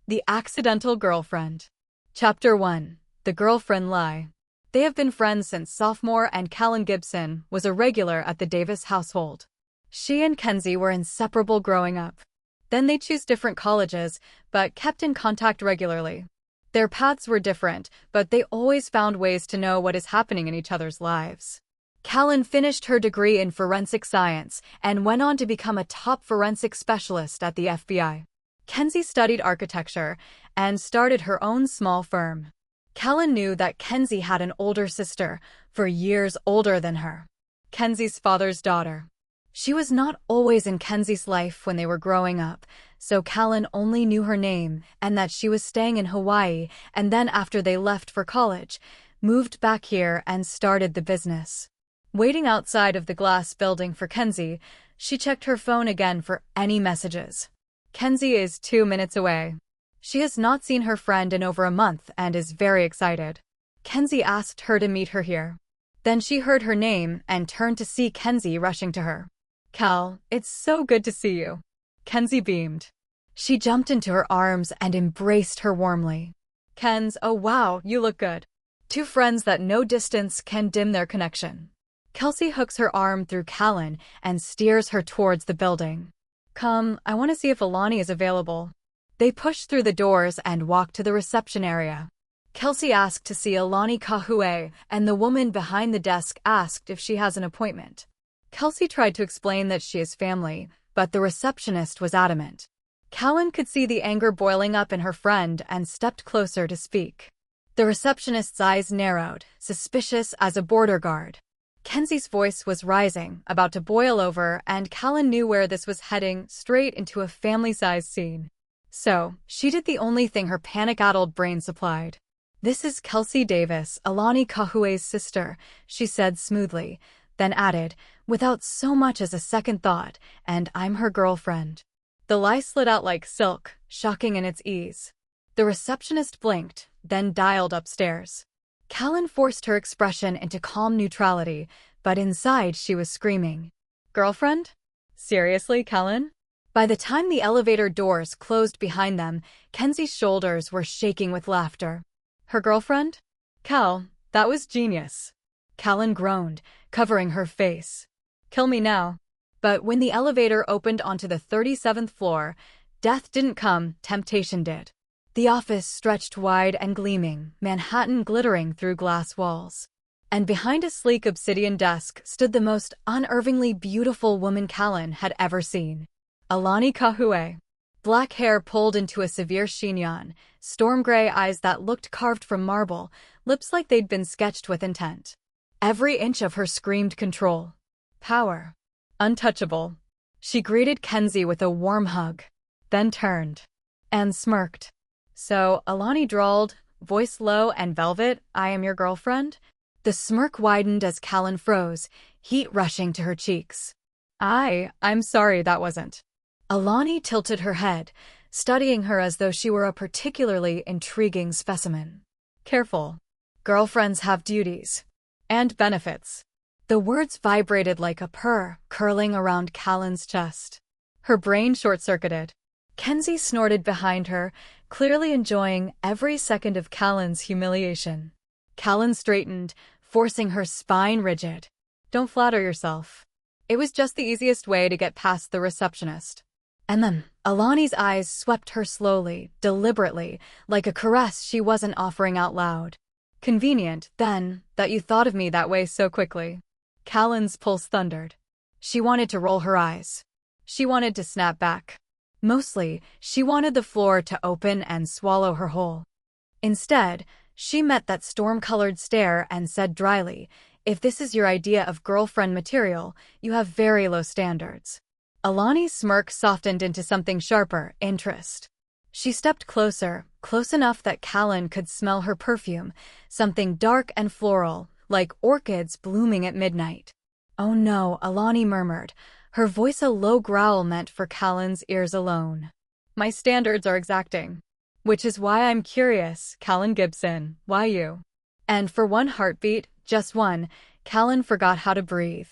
The Accidental Girlfriend. Chapter 1. The Girlfriend Lie. They have been friends since sophomore, and Callan Gibson was a regular at the Davis household. She and Kenzie were inseparable growing up. Then they chose different colleges, but kept in contact regularly. Their paths were different, but they always found ways to know what is happening in each other's lives. Callan finished her degree in forensic science and went on to become a top forensic specialist at the FBI. Kenzie studied architecture and started her own small firm. Callan knew that Kenzie had an older sister, for years older than her. Kenzie's father's daughter. She was not always in Kenzie's life when they were growing up, so Callan only knew her name and that she was staying in Hawaii, and then after they left for college, moved back here and started the business. Waiting outside of the glass building for Kenzie, she checked her phone again for any messages. Kenzie is 2 minutes away. She has not seen her friend in over a month and is very excited. Kenzie asked her to meet her here. Then she heard her name and turned to see Kenzie rushing to her. "Cal, it's so good to see you." Kenzie beamed. She jumped into her arms and embraced her warmly. "Kenz, oh wow, you look good." Two friends that no distance can dim their connection. Kelsey hooks her arm through Callan and steers her towards the building. "Come, I want to see if Alani is available." They push through the doors and walk to the reception area. Kelsey asked to see Alani Kahue, and the woman behind the desk asked if she has an appointment. Kelsey tried to explain that she is family, but the receptionist was adamant. Callan could see the anger boiling up in her friend and stepped closer to speak. The receptionist's eyes narrowed, suspicious as a border guard. Kenzie's voice was rising, about to boil over, and Callan knew where this was heading, straight into a family-sized scene. So, she did the only thing her panic-addled brain supplied. "This is Kelsey Davis, Alani Kahue's sister," she said smoothly, then added, without so much as a second thought, "and I'm her girlfriend." The lie slid out like silk, shocking in its ease. The receptionist blinked, then dialed upstairs. Callan forced her expression into calm neutrality, but inside she was screaming. "Girlfriend? Seriously, Callan?" By the time the elevator doors closed behind them, Kenzie's shoulders were shaking with laughter. "Her girlfriend? Cal, that was genius." Callan groaned, covering her face. "Kill me now." But when the elevator opened onto the 37th floor, death didn't come, temptation did. The office stretched wide and gleaming, Manhattan glittering through glass walls. And behind a sleek obsidian desk stood the most unervingly beautiful woman Callan had ever seen. Alani Kahue. Black hair pulled into a severe chignon, storm gray eyes that looked carved from marble, lips like they'd been sketched with intent. Every inch of her screamed control. Power. Untouchable. She greeted Kenzie with a warm hug, then turned and smirked. "So," Alani drawled, voice low and velvet, "I am your girlfriend?" The smirk widened as Callan froze, heat rushing to her cheeks. I'm sorry, that wasn't." Alani tilted her head, studying her as though she were a particularly intriguing specimen. "Careful. Girlfriends have duties. And benefits." The words vibrated like a purr, curling around Callan's chest. Her brain short-circuited. Kenzie snorted behind her, clearly enjoying every second of Callan's humiliation. Callan straightened, forcing her spine rigid. "Don't flatter yourself. It was just the easiest way to get past the receptionist." And then, Alani's eyes swept her slowly, deliberately, like a caress she wasn't offering out loud. "Convenient, then, that you thought of me that way so quickly." Callan's pulse thundered. She wanted to roll her eyes. She wanted to snap back. Mostly, she wanted the floor to open and swallow her whole. Instead, she met that storm-colored stare and said dryly, "If this is your idea of girlfriend material, you have very low standards." Alani's smirk softened into something sharper, interest. She stepped closer, close enough that Callan could smell her perfume, something dark and floral, like orchids blooming at midnight. "Oh no," Alani murmured, her voice a low growl meant for Callan's ears alone. "My standards are exacting. Which is why I'm curious, Callan Gibson, why you?" And for one heartbeat, just one, Callan forgot how to breathe.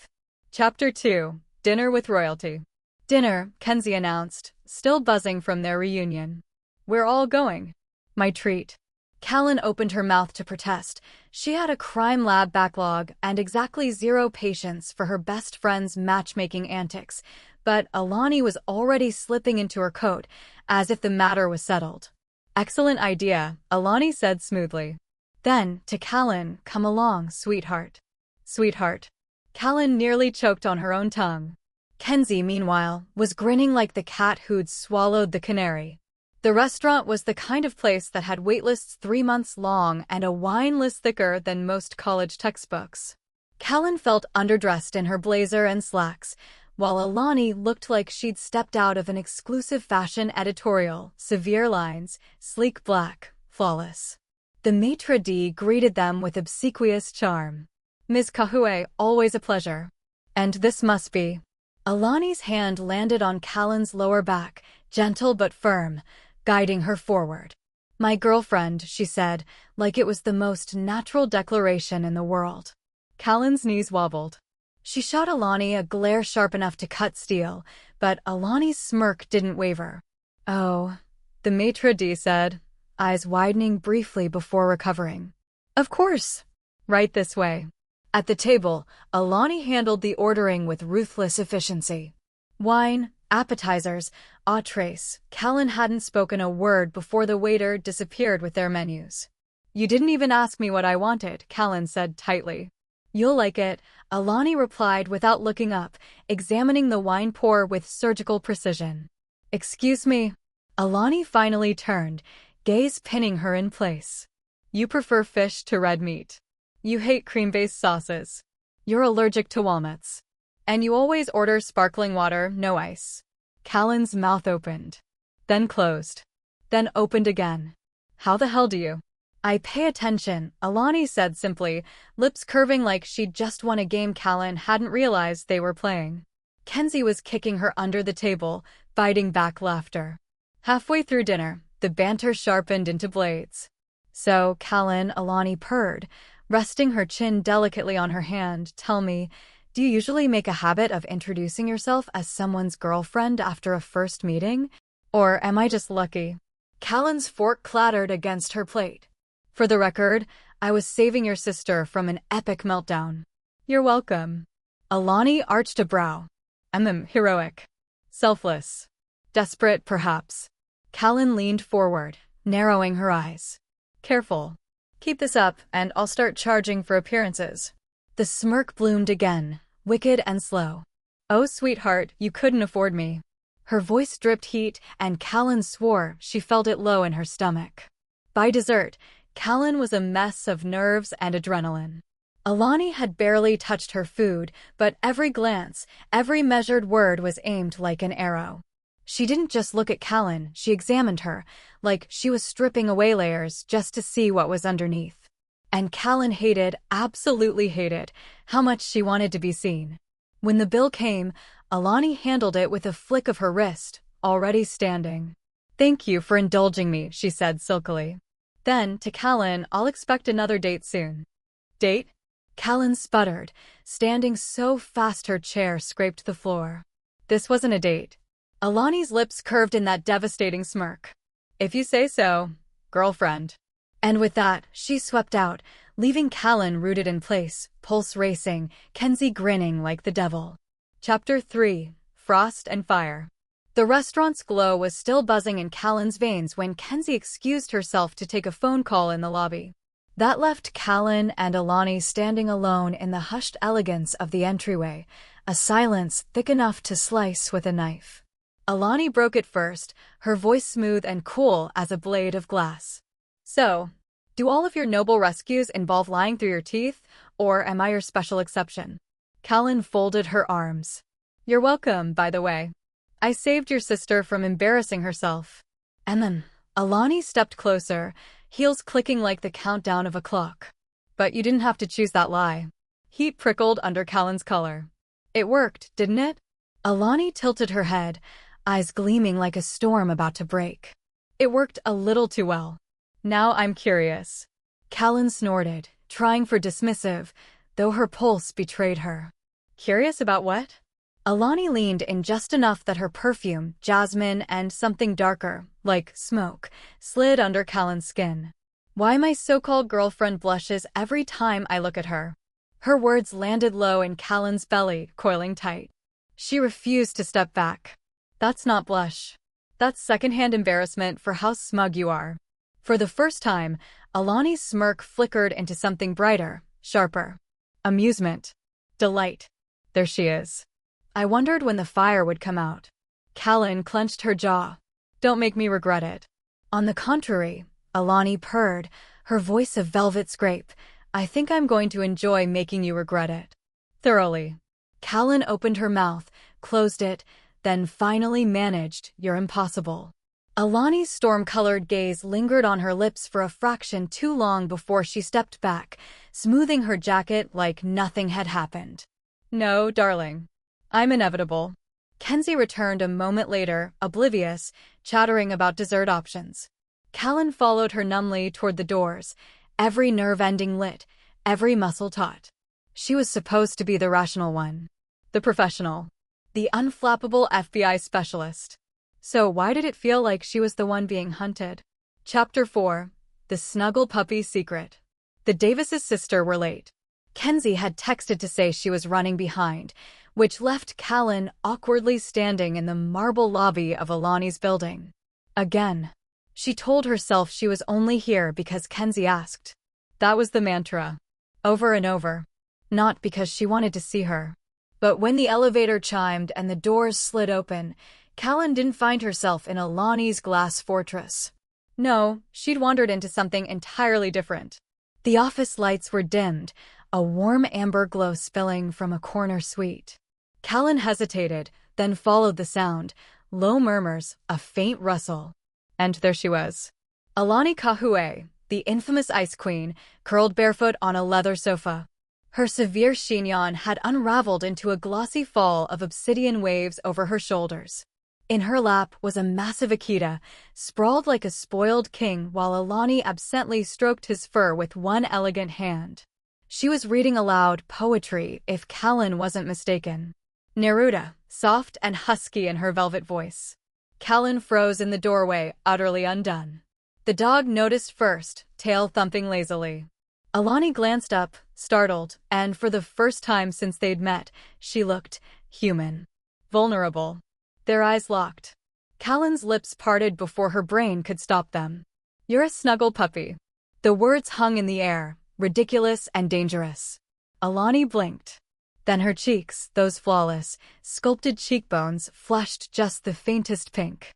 Chapter 2. Dinner with Royalty. "Dinner," Kenzie announced, still buzzing from their reunion. We're all going. My treat. Callan opened her mouth to protest. She had a crime lab backlog and exactly zero patience for her best friend's matchmaking antics, but Alani was already slipping into her coat, as if the matter was settled. Excellent idea, Alani said smoothly. Then, to Callan, come along, sweetheart. Sweetheart. Callan nearly choked on her own tongue. Kenzie, meanwhile, was grinning like the cat who'd swallowed the canary. The restaurant was the kind of place that had waitlists 3 months long and a wine list thicker than most college textbooks. Callan felt underdressed in her blazer and slacks, while Alani looked like she'd stepped out of an exclusive fashion editorial, severe lines, sleek black, flawless. The maitre d' greeted them with obsequious charm. Ms. Kahue, always a pleasure. And this must be. Alani's hand landed on Callan's lower back, gentle but firm, guiding her forward. My girlfriend, she said, like it was the most natural declaration in the world. Callan's knees wobbled. She shot Alani a glare sharp enough to cut steel, but Alani's smirk didn't waver. Oh, the maitre d' said, eyes widening briefly before recovering. Of course. Right this way. At the table, Alani handled the ordering with ruthless efficiency. Wine, appetizers, entrees. Callan hadn't spoken a word before the waiter disappeared with their menus. You didn't even ask me what I wanted, Callan said tightly. You'll like it, Alani replied without looking up, examining the wine pour with surgical precision. Excuse me. Alani finally turned, gaze pinning her in place. You prefer fish to red meat. You hate cream-based sauces. You're allergic to walnuts. And you always order sparkling water, no ice. Callan's mouth opened. Then closed. Then opened again. How the hell do you? I pay attention, Alani said simply, lips curving like she'd just won a game Callan hadn't realized they were playing. Kenzie was kicking her under the table, biting back laughter. Halfway through dinner, the banter sharpened into blades. So, Callan, Alani purred, resting her chin delicately on her hand, tell me, do you usually make a habit of introducing yourself as someone's girlfriend after a first meeting? Or am I just lucky? Callan's fork clattered against her plate. For the record, I was saving your sister from an epic meltdown. You're welcome. Alani arched a brow. Heroic. Selfless. Desperate, perhaps. Callan leaned forward, narrowing her eyes. Careful. Keep this up, and I'll start charging for appearances. The smirk bloomed again, wicked and slow. Oh, sweetheart, you couldn't afford me. Her voice dripped heat, and Callan swore she felt it low in her stomach. By dessert, Callan was a mess of nerves and adrenaline. Alani had barely touched her food, but every glance, every measured word was aimed like an arrow. She didn't just look at Callan, she examined her, like she was stripping away layers just to see what was underneath. And Callan hated, absolutely hated, how much she wanted to be seen. When the bill came, Alani handled it with a flick of her wrist, already standing. Thank you for indulging me, she said silkily. Then, to Callan, I'll expect another date soon. Date? Callan sputtered, standing so fast her chair scraped the floor. This wasn't a date. Alani's lips curved in that devastating smirk. If you say so, girlfriend. And with that, she swept out, leaving Callan rooted in place, pulse racing, Kenzie grinning like the devil. Chapter 3. Frost and Fire. The restaurant's glow was still buzzing in Callan's veins when Kenzie excused herself to take a phone call in the lobby. That left Callan and Alani standing alone in the hushed elegance of the entryway, a silence thick enough to slice with a knife. Alani broke it first, her voice smooth and cool as a blade of glass. So, do all of your noble rescues involve lying through your teeth, or am I your special exception? Callan folded her arms. You're welcome, by the way. I saved your sister from embarrassing herself. And then, Alani stepped closer, heels clicking like the countdown of a clock. But you didn't have to choose that lie. Heat prickled under Callan's collar. It worked, didn't it? Alani tilted her head, eyes gleaming like a storm about to break. It worked a little too well. Now I'm curious. Callan snorted, trying for dismissive, though her pulse betrayed her. Curious about what? Alani leaned in just enough that her perfume, jasmine, and something darker, like smoke, slid under Callan's skin. Why my so-called girlfriend blushes every time I look at her. Her words landed low in Callan's belly, coiling tight. She refused to step back. That's not blush. That's secondhand embarrassment for how smug you are. For the first time, Alani's smirk flickered into something brighter, sharper. Amusement. Delight. There she is. I wondered when the fire would come out. Callan clenched her jaw. Don't make me regret it. On the contrary, Alani purred, her voice a velvet scrape. I think I'm going to enjoy making you regret it. Thoroughly. Callan opened her mouth, closed it, then finally managed, you're impossible. Alani's storm-colored gaze lingered on her lips for a fraction too long before she stepped back, smoothing her jacket like nothing had happened. No, darling. I'm inevitable. Kenzie returned a moment later, oblivious, chattering about dessert options. Callan followed her numbly toward the doors, every nerve ending lit, every muscle taut. She was supposed to be the rational one. The professional. The unflappable FBI specialist. So why did it feel like she was the one being hunted? Chapter 4. The Snuggle Puppy Secret. The Davises' sister were late. Kenzie had texted to say she was running behind, which left Callan awkwardly standing in the marble lobby of Alani's building. Again. She told herself she was only here because Kenzie asked. That was the mantra. Over and over. Not because she wanted to see her. But when the elevator chimed and the doors slid open, Callan didn't find herself in Alani's glass fortress. No, she'd wandered into something entirely different. The office lights were dimmed, a warm amber glow spilling from a corner suite. Callan hesitated, then followed the sound, low murmurs, a faint rustle. And there she was. Alani Kahue, the infamous Ice Queen, curled barefoot on a leather sofa. Her severe chignon had unraveled into a glossy fall of obsidian waves over her shoulders. In her lap was a massive Akita, sprawled like a spoiled king while Alani absently stroked his fur with one elegant hand. She was reading aloud poetry, if Callan wasn't mistaken. Neruda, soft and husky in her velvet voice. Callan froze in the doorway, utterly undone. The dog noticed first, tail thumping lazily. Alani glanced up, startled, and for the first time since they'd met, she looked human. Vulnerable. Their eyes locked. Callan's lips parted before her brain could stop them. You're a snuggle puppy. The words hung in the air, ridiculous and dangerous. Alani blinked. Then her cheeks, those flawless, sculpted cheekbones, flushed just the faintest pink.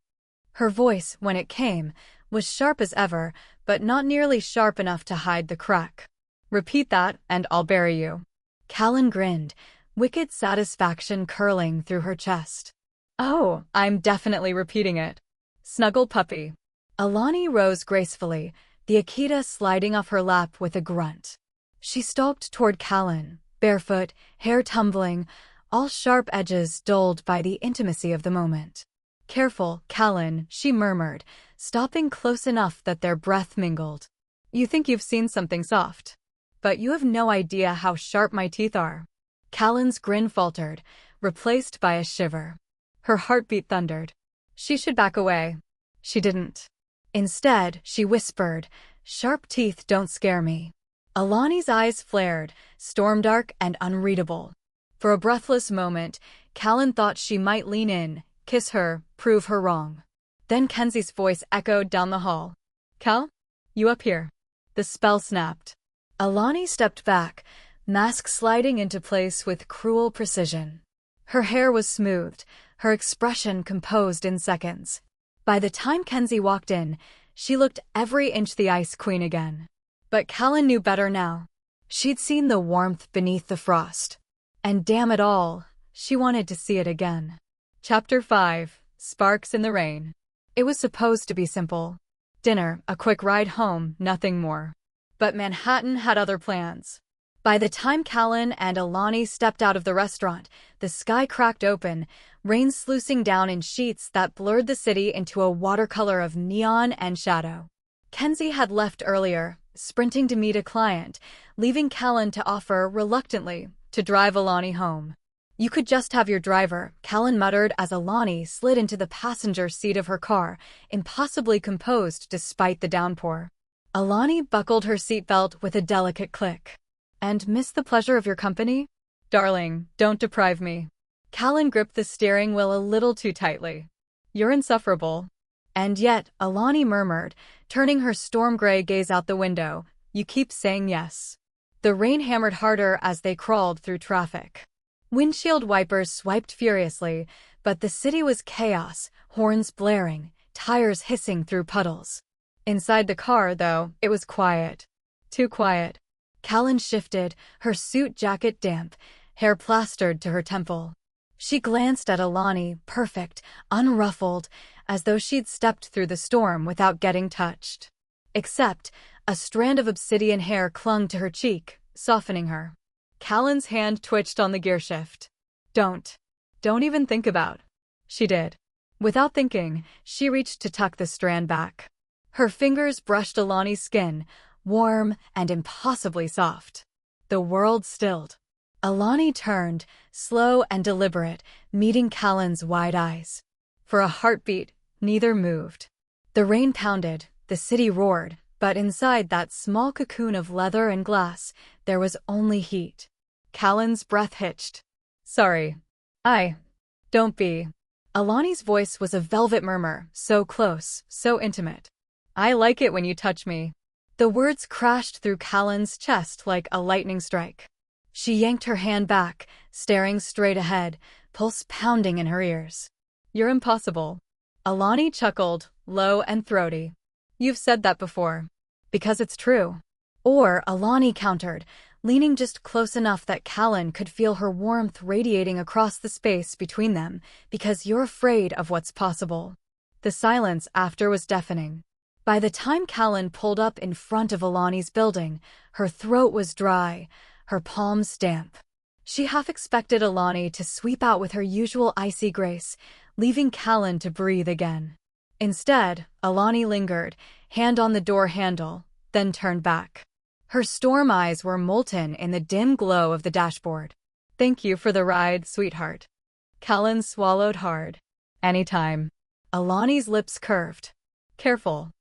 Her voice, when it came, was sharp as ever, but not nearly sharp enough to hide the crack. Repeat that, and I'll bury you. Callan grinned, wicked satisfaction curling through her chest. Oh, I'm definitely repeating it. Snuggle puppy. Alani rose gracefully, the Akita sliding off her lap with a grunt. She stalked toward Callan, barefoot, hair tumbling, all sharp edges dulled by the intimacy of the moment. Careful, Callan, she murmured, stopping close enough that their breath mingled. You think you've seen something soft. But you have no idea how sharp my teeth are. Callan's grin faltered, replaced by a shiver. Her heartbeat thundered. She should back away. She didn't. Instead, she whispered, "Sharp teeth don't scare me." Alani's eyes flared, storm-dark and unreadable. For a breathless moment, Callan thought she might lean in, kiss her, prove her wrong. Then Kenzie's voice echoed down the hall. "Cal? You up here?" The spell snapped. Alani stepped back, mask sliding into place with cruel precision. Her hair was smoothed, her expression composed in seconds. By the time Kenzie walked in, she looked every inch the Ice Queen again. But Callan knew better now. She'd seen the warmth beneath the frost. And damn it all, she wanted to see it again. Chapter 5. Sparks in the Rain. It was supposed to be simple. Dinner, a quick ride home, nothing more. But Manhattan had other plans. By the time Callan and Alani stepped out of the restaurant, the sky cracked open, rain sluicing down in sheets that blurred the city into a watercolor of neon and shadow. Kenzie had left earlier, sprinting to meet a client, leaving Callan to offer, reluctantly, to drive Alani home. You could just have your driver, Callan muttered as Alani slid into the passenger seat of her car, impossibly composed despite the downpour. Alani buckled her seatbelt with a delicate click. And miss the pleasure of your company? Darling, don't deprive me. Callan gripped the steering wheel a little too tightly. You're insufferable. And yet, Alani murmured, turning her storm-gray gaze out the window, you keep saying yes. The rain hammered harder as they crawled through traffic. Windshield wipers swiped furiously, but the city was chaos, horns blaring, tires hissing through puddles. Inside the car, though, it was quiet. Too quiet. Callan shifted, her suit jacket damp, hair plastered to her temple. She glanced at Alani, perfect, unruffled, as though she'd stepped through the storm without getting touched. Except, a strand of obsidian hair clung to her cheek, softening her. Callan's hand twitched on the gearshift. Don't even think about. She did. Without thinking, she reached to tuck the strand back. Her fingers brushed Alani's skin, warm and impossibly soft. The world stilled. Alani turned, slow and deliberate, meeting Callan's wide eyes. For a heartbeat, neither moved. The rain pounded, the city roared, but inside that small cocoon of leather and glass, there was only heat. Callan's breath hitched. Sorry. Don't be. Alani's voice was a velvet murmur, so close, so intimate. I like it when you touch me. The words crashed through Callan's chest like a lightning strike. She yanked her hand back, staring straight ahead, pulse pounding in her ears. You're impossible. Alani chuckled, low and throaty. You've said that before. Because it's true. Or, Alani countered, leaning just close enough that Callan could feel her warmth radiating across the space between them, because you're afraid of what's possible. The silence after was deafening. By the time Callan pulled up in front of Alani's building, her throat was dry, her palms damp. She half expected Alani to sweep out with her usual icy grace, leaving Callan to breathe again. Instead, Alani lingered, hand on the door handle, then turned back. Her storm eyes were molten in the dim glow of the dashboard. Thank you for the ride, sweetheart. Callan swallowed hard. Anytime. Alani's lips curved. Careful.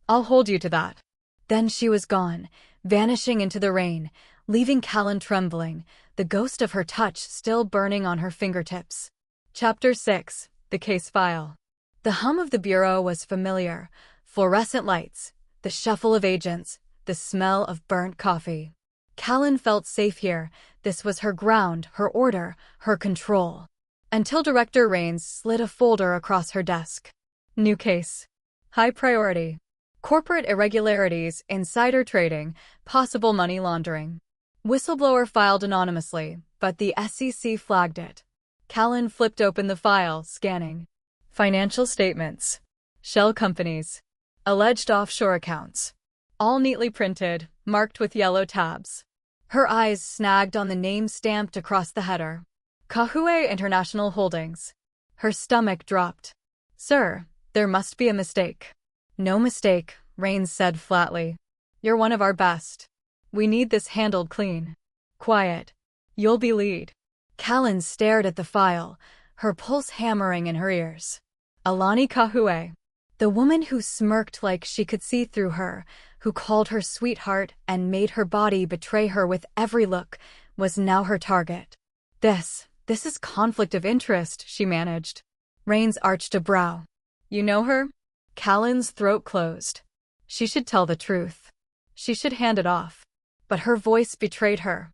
I'll hold you to that. Then she was gone, vanishing into the rain, leaving Callan trembling, the ghost of her touch still burning on her fingertips. Chapter 6. The Case File. The hum of the bureau was familiar. Fluorescent lights, the shuffle of agents, the smell of burnt coffee. Callan felt safe here. This was her ground, her order, her control. Until Director Rains slid a folder across her desk. New case. High priority. Corporate irregularities, insider trading, possible money laundering. Whistleblower filed anonymously, but the SEC flagged it. Callan flipped open the file, scanning. Financial statements. Shell companies. Alleged offshore accounts. All neatly printed, marked with yellow tabs. Her eyes snagged on the name stamped across the header. Kahue International Holdings. Her stomach dropped. Sir, there must be a mistake. No mistake, Rains said flatly. You're one of our best. We need this handled clean. Quiet. You'll be lead. Callan stared at the file, her pulse hammering in her ears. Alani Kahue. The woman who smirked like she could see through her, who called her sweetheart and made her body betray her with every look, was now her target. This is conflict of interest, she managed. Rains arched a brow. You know her? Callan's throat closed. She should tell the truth. She should hand it off. But her voice betrayed her.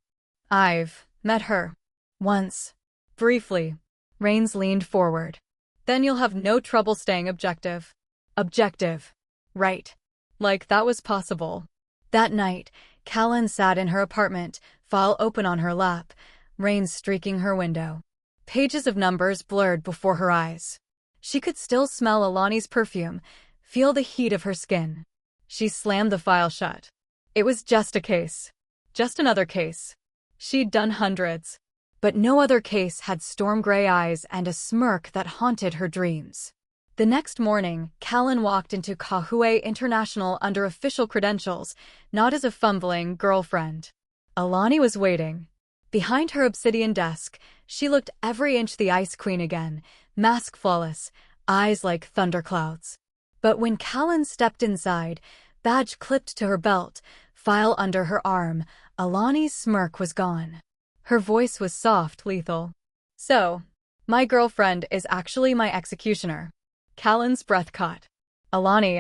I've met her. Once. Briefly. Rains leaned forward. Then you'll have no trouble staying objective. Objective. Right. Like that was possible. That night, Callan sat in her apartment, file open on her lap, rain streaking her window. Pages of numbers blurred before her eyes. She could still smell Alani's perfume, feel the heat of her skin. She slammed the file shut. It was just a case. Just another case. She'd done hundreds. But no other case had storm-gray eyes and a smirk that haunted her dreams. The next morning, Callan walked into Kahue International under official credentials, not as a fumbling girlfriend. Alani was waiting. Behind her obsidian desk, She looked every inch the Ice Queen again, mask flawless, eyes like thunderclouds. But when Callan stepped inside, badge clipped to her belt, file under her arm, Alani's smirk was gone. Her voice was soft, lethal. So, my girlfriend is actually my executioner. Callan's breath caught. Alani,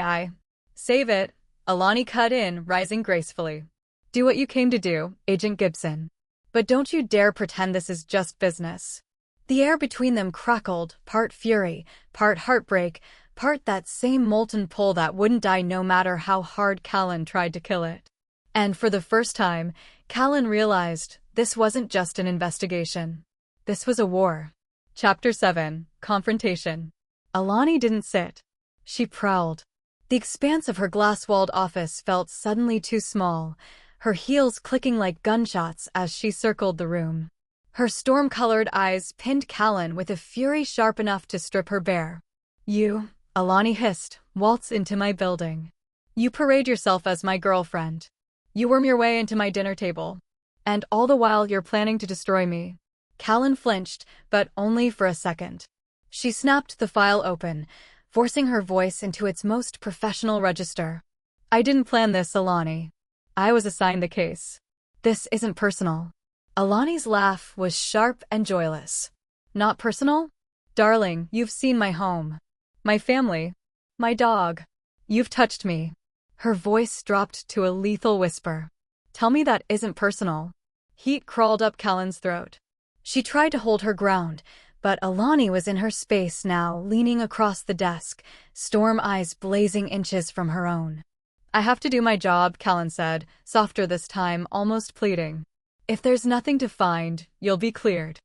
Save it, Alani cut in, rising gracefully. Do what you came to do, Agent Gibson. But don't you dare pretend this is just business. The air between them crackled, part fury, part heartbreak, part that same molten pull that wouldn't die no matter how hard Callan tried to kill it. And for the first time, Callan realized this wasn't just an investigation. This was a war. Chapter 7, Confrontation. Alani didn't sit. She prowled. The expanse of her glass-walled office felt suddenly too small, her heels clicking like gunshots as she circled the room. Her storm-colored eyes pinned Callan with a fury sharp enough to strip her bare. You, Alani hissed, waltz into my building. You parade yourself as my girlfriend. You worm your way into my dinner table. And all the while you're planning to destroy me. Callan flinched, but only for a second. She snapped the file open, forcing her voice into its most professional register. I didn't plan this, Alani. I was assigned the case. This isn't personal. Alani's laugh was sharp and joyless. Not personal? Darling, you've seen my home. My family. My dog. You've touched me. Her voice dropped to a lethal whisper. Tell me that isn't personal. Heat crawled up Callan's throat. She tried to hold her ground, but Alani was in her space now, leaning across the desk, storm eyes blazing inches from her own. I have to do my job, Callan said, softer this time, almost pleading. If there's nothing to find, you'll be cleared.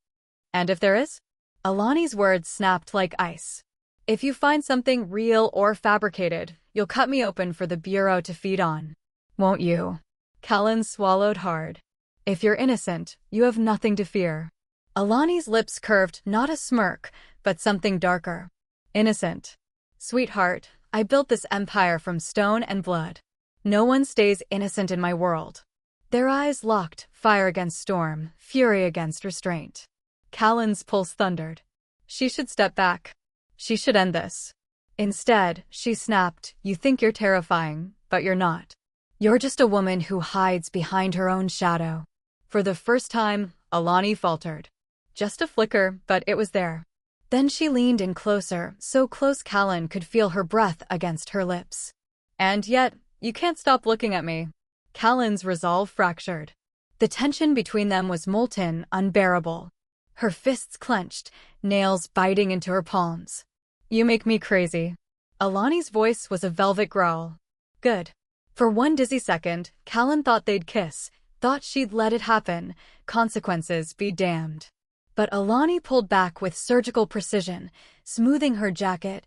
And if there is? Alani's words snapped like ice. If you find something real or fabricated, you'll cut me open for the Bureau to feed on. Won't you? Callan swallowed hard. If you're innocent, you have nothing to fear. Alani's lips curved, not a smirk, but something darker. Innocent. Sweetheart, I built this empire from stone and blood. No one stays innocent in my world. Their eyes locked, fire against storm, fury against restraint. Callan's pulse thundered. She should step back. She should end this. Instead, she snapped, you think you're terrifying, but you're not. You're just a woman who hides behind her own shadow. For the first time, Alani faltered. Just a flicker, but it was there. Then she leaned in closer, so close Callan could feel her breath against her lips. And yet, you can't stop looking at me. Callan's resolve fractured. The tension between them was molten, unbearable. Her fists clenched, nails biting into her palms. You make me crazy. Alani's voice was a velvet growl. Good. For one dizzy second, Callan thought they'd kiss, thought she'd let it happen, consequences be damned. But Alani pulled back with surgical precision, smoothing her jacket,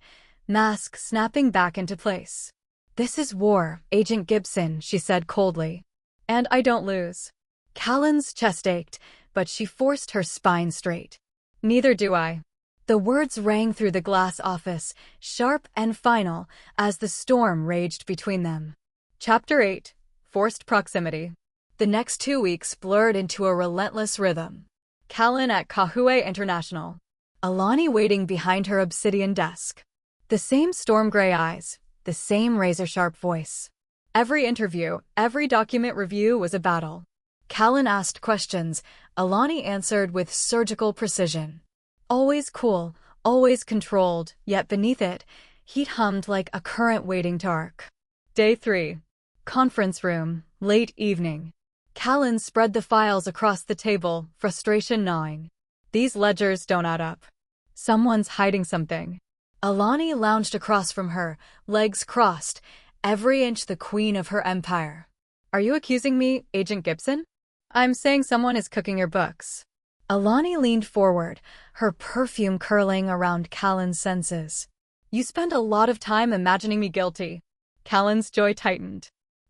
mask snapping back into place. This is war, Agent Gibson, she said coldly. And I don't lose. Callan's chest ached, but she forced her spine straight. Neither do I. The words rang through the glass office, sharp and final, as the storm raged between them. Chapter 8, Forced Proximity. The next 2 weeks blurred into a relentless rhythm. Callan at Kahue International. Alani waiting behind her obsidian desk. The same storm-gray eyes, the same razor-sharp voice. Every interview, every document review was a battle. Callan asked questions, Alani answered with surgical precision. Always cool, always controlled, yet beneath it, heat hummed like a current waiting to arc. Day 3. Conference room, late evening. Callan spread the files across the table, frustration gnawing. These ledgers don't add up. Someone's hiding something. Alani lounged across from her, legs crossed, every inch the queen of her empire. Are you accusing me, Agent Gibson? I'm saying someone is cooking your books. Alani leaned forward, her perfume curling around Callan's senses. You spend a lot of time imagining me guilty. Callan's joy tightened.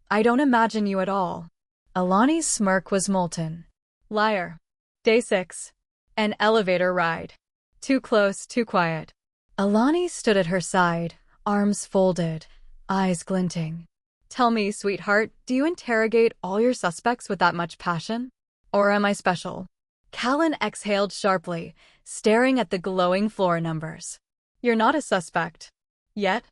I don't imagine you at all. Alani's smirk was molten. Liar. Day 6. An elevator ride. Too close, too quiet. Alani stood at her side, arms folded, eyes glinting. Tell me, sweetheart, do you interrogate all your suspects with that much passion? Or am I special? Callan exhaled sharply, staring at the glowing floor numbers. You're not a suspect. Yet?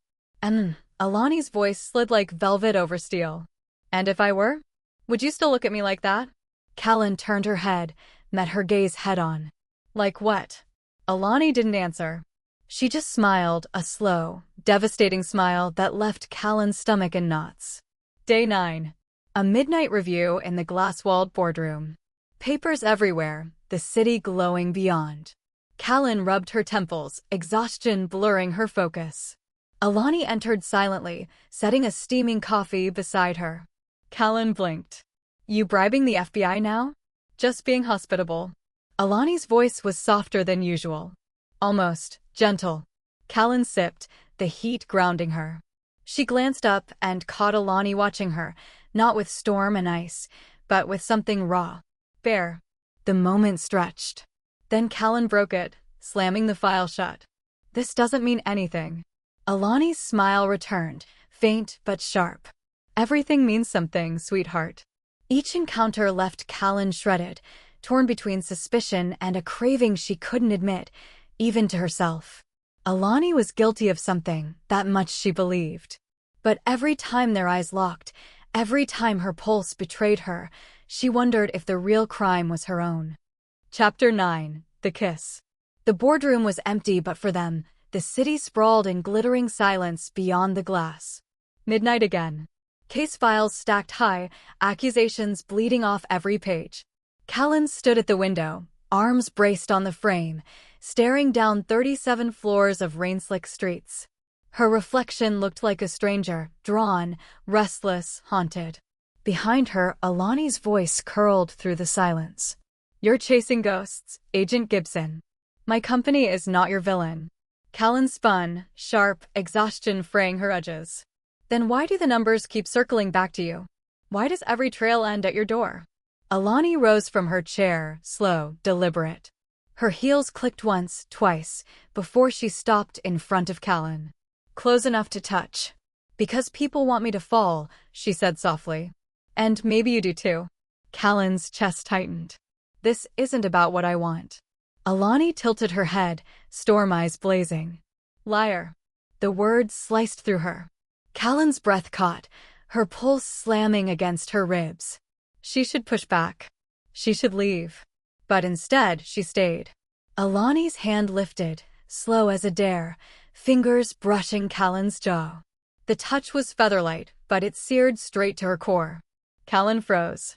Alani's voice slid like velvet over steel. And if I were? Would you still look at me like that? Callan turned her head, met her gaze head-on. Like what? Alani didn't answer. She just smiled, a slow, devastating smile that left Callan's stomach in knots. Day 9. A midnight review in the glass-walled boardroom. Papers everywhere, the city glowing beyond. Callan rubbed her temples, exhaustion blurring her focus. Alani entered silently, setting a steaming coffee beside her. Callan blinked. You bribing the FBI now? Just being hospitable. Alani's voice was softer than usual. Almost gentle. Callan sipped, the heat grounding her. She glanced up and caught Alani watching her, not with storm and ice, but with something raw, bare. The moment stretched. Then Callan broke it, slamming the file shut. This doesn't mean anything. Alani's smile returned, faint but sharp. Everything means something, sweetheart. Each encounter left Callan shredded, torn between suspicion and a craving she couldn't admit, even to herself. Alani was guilty of something, that much she believed. But every time their eyes locked, every time her pulse betrayed her, she wondered if the real crime was her own. Chapter 9. The Kiss. The boardroom was empty, but for them, the city sprawled in glittering silence beyond the glass. Midnight again. Case files stacked high, accusations bleeding off every page. Callan stood at the window, arms braced on the frame, staring down 37 floors of rain-slick streets. Her reflection looked like a stranger, drawn, restless, haunted. Behind her, Alani's voice curled through the silence. You're chasing ghosts, Agent Gibson. My company is not your villain. Callan spun, sharp, exhaustion fraying her edges. Then why do the numbers keep circling back to you? Why does every trail end at your door? Alani rose from her chair, slow, deliberate. Her heels clicked once, twice, before she stopped in front of Callan. Close enough to touch. Because people want me to fall, she said softly. And maybe you do too. Callan's chest tightened. This isn't about what I want. Alani tilted her head, storm eyes blazing. Liar. The words sliced through her. Callan's breath caught, her pulse slamming against her ribs. She should push back. She should leave. But instead, she stayed. Alani's hand lifted, slow as a dare, fingers brushing Callan's jaw. The touch was featherlight, but it seared straight to her core. Callan froze.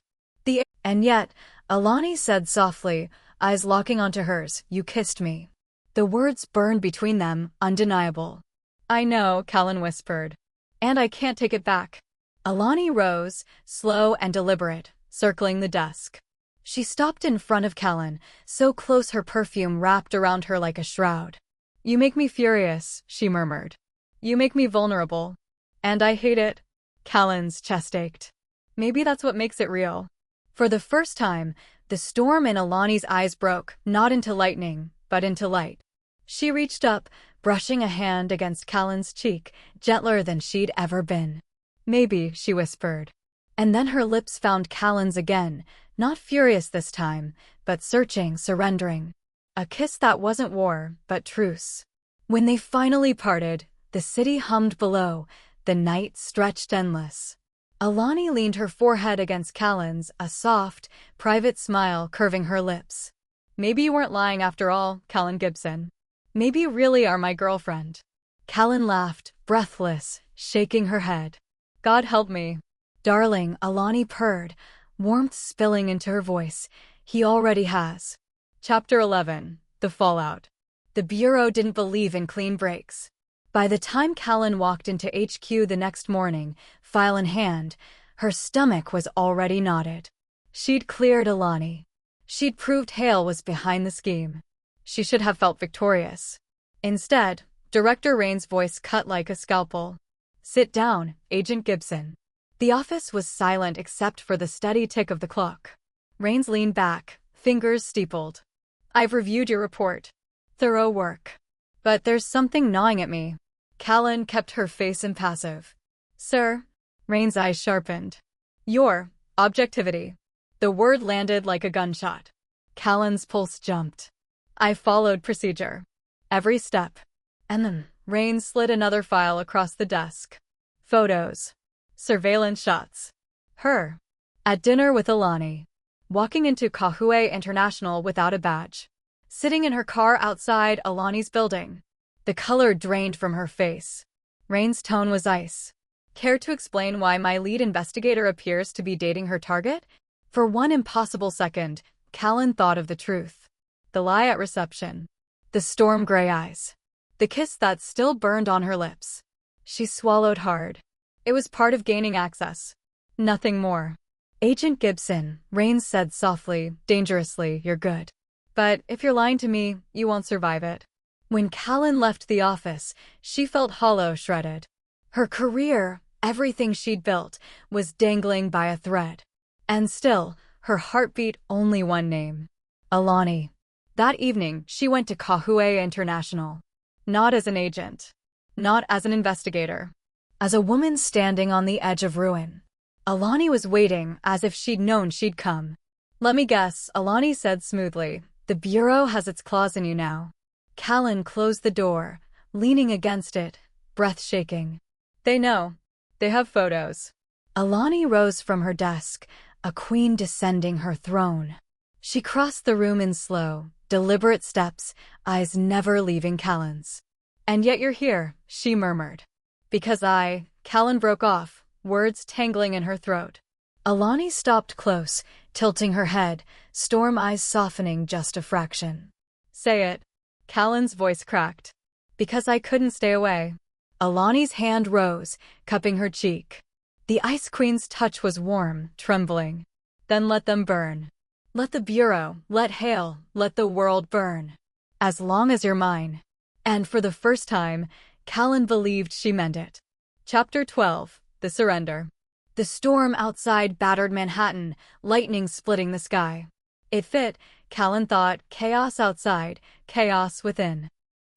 And yet, Alani said softly, eyes locking onto hers, you kissed me. The words burned between them, undeniable. I know, Callan whispered. And I can't take it back. Alani rose, slow and deliberate, circling the desk. She stopped in front of Callan, so close her perfume wrapped around her like a shroud. You make me furious, she murmured. You make me vulnerable. And I hate it. Callan's chest ached. Maybe that's what makes it real. For the first time, the storm in Alani's eyes broke, not into lightning, but into light. She reached up, brushing a hand against Callan's cheek, gentler than she'd ever been. Maybe, she whispered. And then her lips found Callan's again, not furious this time, but searching, surrendering. A kiss that wasn't war, but truce. When they finally parted, the city hummed below, the night stretched endless. Alani leaned her forehead against Callan's, a soft, private smile curving her lips. Maybe you weren't lying after all, Callan Gibson. Maybe you really are my girlfriend. Callan laughed, breathless, shaking her head. God help me. Darling, Alani purred, warmth spilling into her voice. He already has. Chapter 11. The Fallout. The Bureau didn't believe in clean breaks. By the time Callan walked into HQ the next morning, file in hand, her stomach was already knotted. She'd cleared Alani. She'd proved Hale was behind the scheme. She should have felt victorious. Instead, Director Rain's voice cut like a scalpel. Sit down, Agent Gibson. The office was silent except for the steady tick of the clock. Rains leaned back, fingers steepled. I've reviewed your report. Thorough work. But there's something gnawing at me. Callan kept her face impassive. Sir? Rain's eyes sharpened. Your objectivity. The word landed like a gunshot. Callan's pulse jumped. I followed procedure. Every step. And then, Rain slid another file across the desk. Photos. Surveillance shots. Her. At dinner with Alani. Walking into Kahue International without a badge. Sitting in her car outside Alani's building. The color drained from her face. Rain's tone was ice. Care to explain why my lead investigator appears to be dating her target? For one impossible second, Callan thought of the truth. The lie at reception. The storm gray eyes. The kiss that still burned on her lips. She swallowed hard. It was part of gaining access. Nothing more. Agent Gibson, Rain said softly, dangerously, you're good. But if you're lying to me, you won't survive it. When Callan left the office, she felt hollow, shredded. Her career, everything she'd built, was dangling by a thread. And still, her heart beat only one name. Alani. That evening, she went to Kahue International. Not as an agent. Not as an investigator. As a woman standing on the edge of ruin. Alani was waiting as if she'd known she'd come. Let me guess, Alani said smoothly. The Bureau has its claws in you now. Callan closed the door, leaning against it, breath shaking. They know. They have photos. Alani rose from her desk, a queen descending her throne. She crossed the room in slow, deliberate steps, eyes never leaving Callan's. And yet you're here, she murmured. Because Callan broke off, words tangling in her throat. Alani stopped close, tilting her head, storm eyes softening just a fraction. Say it. Callan's voice cracked. Because I couldn't stay away. Alani's hand rose, cupping her cheek. The Ice Queen's touch was warm, trembling. Then let them burn. Let the Bureau, let Hale, let the world burn. As long as you're mine. And for the first time, Callan believed she meant it. Chapter 12. The Surrender. The storm outside battered Manhattan, lightning splitting the sky. It fit, Callan thought, chaos outside, chaos within.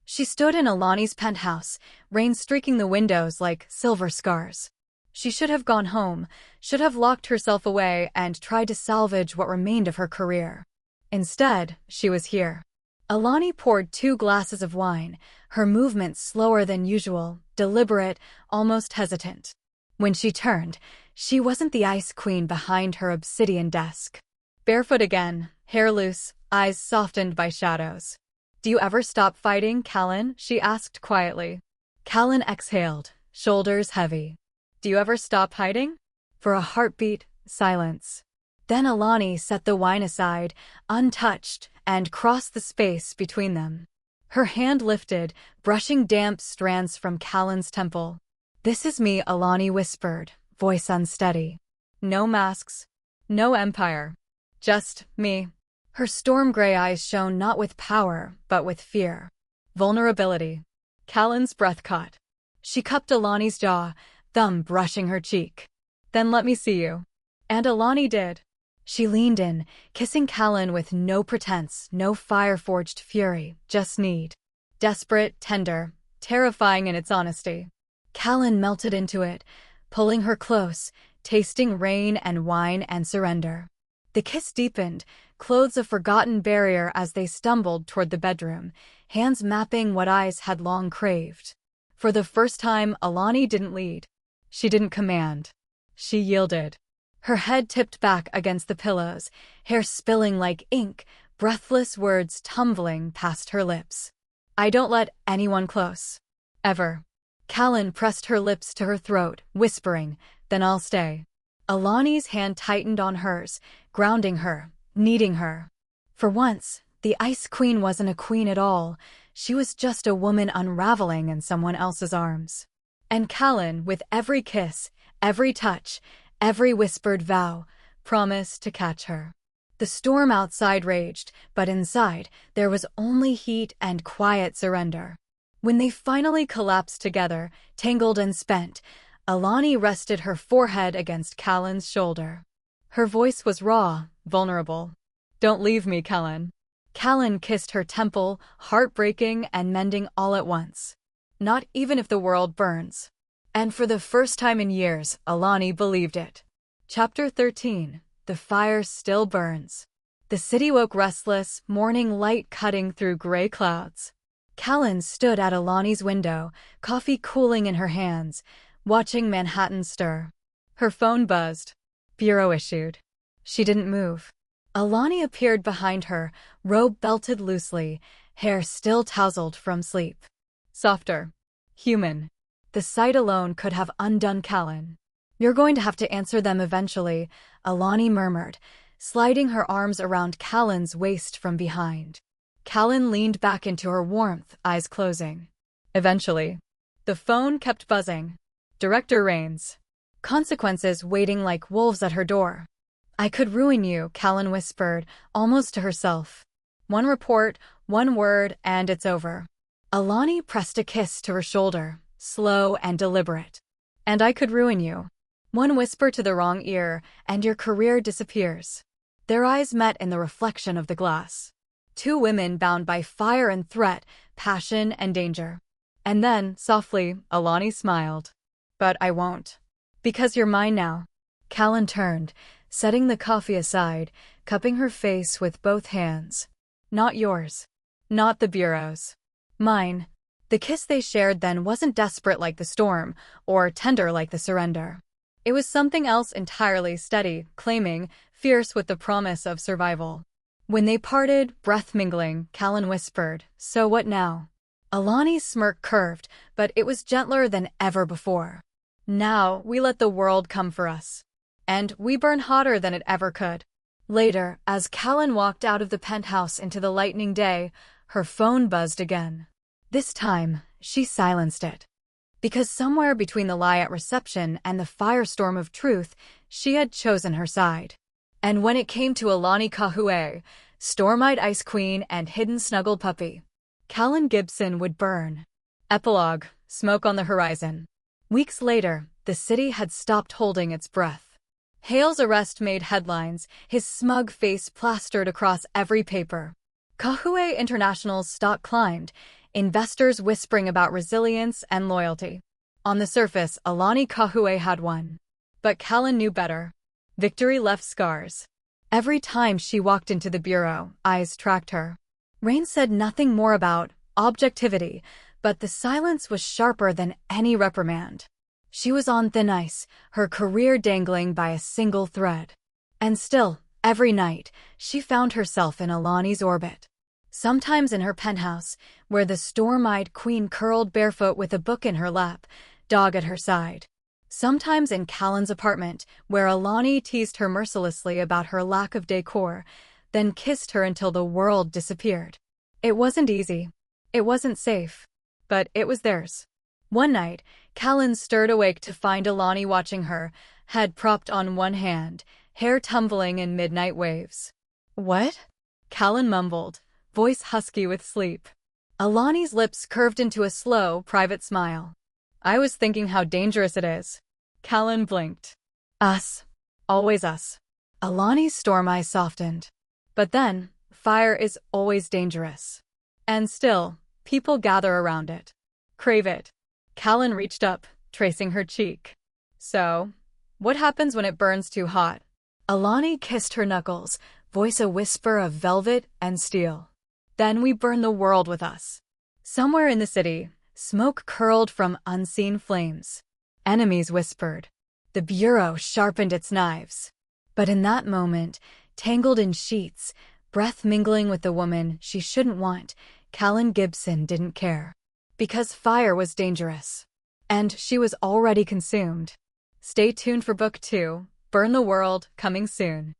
She stood in Alani's penthouse, rain streaking the windows like silver scars. She should have gone home, should have locked herself away and tried to salvage what remained of her career. Instead, she was here. Alani poured 2 glasses of wine, her movements slower than usual, deliberate, almost hesitant. When she turned, she wasn't the Ice Queen behind her obsidian desk. Barefoot again, hair loose, eyes softened by shadows. Do you ever stop fighting, Callan? She asked quietly. Callan exhaled, shoulders heavy. Do you ever stop hiding? For a heartbeat, silence. Then Alani set the wine aside, untouched, and crossed the space between them. Her hand lifted, brushing damp strands from Callan's temple. This is me, Alani whispered, voice unsteady. No masks. No empire. Just me. Her storm gray eyes shone not with power, but with fear. Vulnerability. Callan's breath caught. She cupped Alani's jaw, thumb brushing her cheek. Then let me see you. And Alani did. She leaned in, kissing Callan with no pretense, no fire-forged fury, just need. Desperate, tender, terrifying in its honesty. Callan melted into it, pulling her close, tasting rain and wine and surrender. The kiss deepened, clothes a forgotten barrier as they stumbled toward the bedroom, hands mapping what eyes had long craved. For the first time, Alani didn't lead. She didn't command. She yielded. Her head tipped back against the pillows, hair spilling like ink, breathless words tumbling past her lips. I don't let anyone close. Ever. Callan pressed her lips to her throat, whispering, then I'll stay. Alani's hand tightened on hers, grounding her, needing her. For once, the Ice Queen wasn't a queen at all. She was just a woman unraveling in someone else's arms. And Callan, with every kiss, every touch, every whispered vow, promised to catch her. The storm outside raged, but inside, there was only heat and quiet surrender. When they finally collapsed together, tangled and spent, Alani rested her forehead against Callan's shoulder. Her voice was raw, vulnerable. Don't leave me, Callan. Callan kissed her temple, heartbreaking and mending all at once. Not even if the world burns. And for the first time in years, Alani believed it. Chapter 13. The fire still burns. The city woke restless, morning light cutting through gray clouds. Callan stood at Alani's window, coffee cooling in her hands, watching Manhattan stir. Her phone buzzed. Bureau issued. She didn't move. Alani appeared behind her, robe belted loosely, hair still tousled from sleep. Softer. Human. The sight alone could have undone Callan. "You're going to have to answer them eventually," Alani murmured, sliding her arms around Callan's waist from behind. Callan leaned back into her warmth, eyes closing. Eventually. The phone kept buzzing. Director Rains. Consequences waiting like wolves at her door. "I could ruin you," Callan whispered, almost to herself. One report, one word, and it's over. Alani pressed a kiss to her shoulder, slow and deliberate. "And I could ruin you. One whisper to the wrong ear, and your career disappears." Their eyes met in the reflection of the glass. Two women bound by fire and threat, passion and danger. And then, softly, Alani smiled. "But I won't. Because you're mine now." Callan turned, setting the coffee aside, cupping her face with both hands. "Not yours. Not the Bureau's. Mine." The kiss they shared then wasn't desperate like the storm, or tender like the surrender. It was something else entirely, steady, claiming, fierce with the promise of survival. When they parted, breath mingling, Callan whispered, "So what now?" Alani's smirk curved, but it was gentler than ever before. "Now, we let the world come for us. And we burn hotter than it ever could." Later, as Callan walked out of the penthouse into the lightning day, her phone buzzed again. This time, she silenced it. Because somewhere between the lie at reception and the firestorm of truth, she had chosen her side. And when it came to Alani Kahue, storm-eyed ice queen and hidden snuggled puppy, Callan Gibson would burn. Epilogue, smoke on the horizon. Weeks later, the city had stopped holding its breath. Hale's arrest made headlines, his smug face plastered across every paper. Kahue International's stock climbed, investors whispering about resilience and loyalty. On the surface, Alani Kahue had won. But Callan knew better. Victory left scars. Every time she walked into the bureau, eyes tracked her. Rain said nothing more about objectivity, but the silence was sharper than any reprimand. She was on thin ice, her career dangling by a single thread. And still, every night, she found herself in Alani's orbit. Sometimes in her penthouse, where the storm-eyed queen curled barefoot with a book in her lap, dog at her side. Sometimes in Callan's apartment, where Alani teased her mercilessly about her lack of decor, then kissed her until the world disappeared. It wasn't easy. It wasn't safe. But it was theirs. One night, Callan stirred awake to find Alani watching her, head propped on one hand, hair tumbling in midnight waves. "What?" Callan mumbled, voice husky with sleep. Alani's lips curved into a slow, private smile. "I was thinking how dangerous it is." Callan blinked. "Us. Always us." Alani's storm eyes softened. "But then, fire is always dangerous. And still, people gather around it. Crave it." Callan reached up, tracing her cheek. "So, what happens when it burns too hot?" Alani kissed her knuckles, voice a whisper of velvet and steel. "Then we burn the world with us." Somewhere in the city, smoke curled from unseen flames. Enemies whispered. The bureau sharpened its knives. But in that moment, tangled in sheets, breath mingling with the woman she shouldn't want, Callan Gibson didn't care. Because fire was dangerous. And she was already consumed. Stay tuned for Book 2, Burn the World, coming soon.